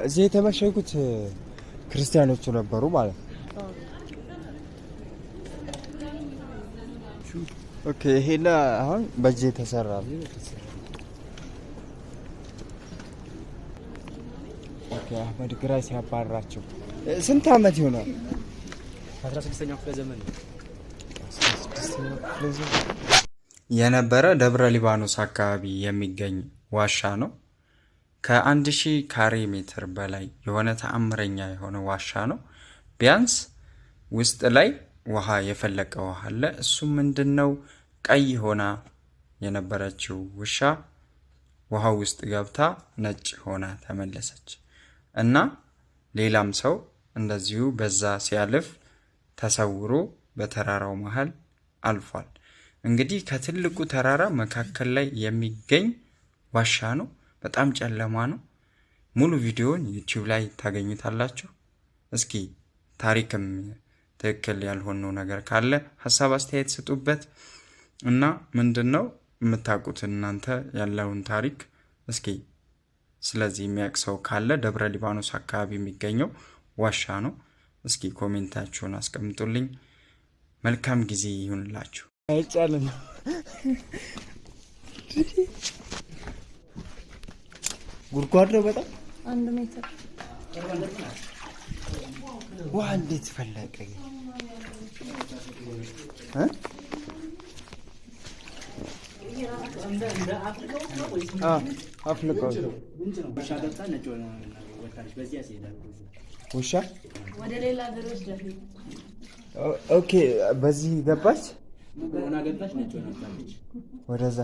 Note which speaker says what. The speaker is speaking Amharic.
Speaker 1: እዚህ የተመሸጉት ክርስቲያኖቹ ነበሩ ማለት ነው። ኦኬ ይሄላ አሁን በእጅ የተሰራ ኦኬ አህመድ ግራኝ ሲያባራቸው ስንት አመት ይሆናል?
Speaker 2: 16ኛው ክፍለ ዘመን
Speaker 3: የነበረ ደብረ ሊባኖስ አካባቢ የሚገኝ ዋሻ ነው። ከ1000 ካሬ ሜትር በላይ የሆነ ተአምረኛ የሆነ ዋሻ ነው። ቢያንስ ውስጥ ላይ ውሃ የፈለቀ ውሃ አለ። እሱ ምንድነው? ቀይ ሆና የነበረችው ውሻ ውሃ ውስጥ ገብታ ነጭ ሆና ተመለሰች እና ሌላም ሰው እንደዚሁ በዛ ሲያልፍ ተሰውሮ በተራራው መሃል አልፏል። እንግዲህ ከትልቁ ተራራ መካከል ላይ የሚገኝ ዋሻ ነው። በጣም ጨለማ ነው። ሙሉ ቪዲዮውን ዩቲዩብ ላይ ታገኙታላችሁ። እስኪ ታሪክም ትክክል ያልሆነው ነገር ካለ ሐሳብ አስተያየት ስጡበት እና ምንድነው የምታውቁት እናንተ ያለውን ታሪክ እስኪ ስለዚህ የሚያውቅ ሰው ካለ ደብረ ሊባኖስ አካባቢ የሚገኘው ዋሻ ነው። እስኪ ኮሜንታችሁን አስቀምጡልኝ። መልካም ጊዜ ይሁንላችሁ።
Speaker 1: አይቻልም። ጉድጓድ ነው በጣም
Speaker 4: 1 ሜትር
Speaker 1: ውሃ እንዴት ፈለቀ? አፍልቀው ውሻ
Speaker 4: ወደ ሌላ ሀገር ወስደህ
Speaker 1: ኦኬ በዚህ ገባች ወደዛ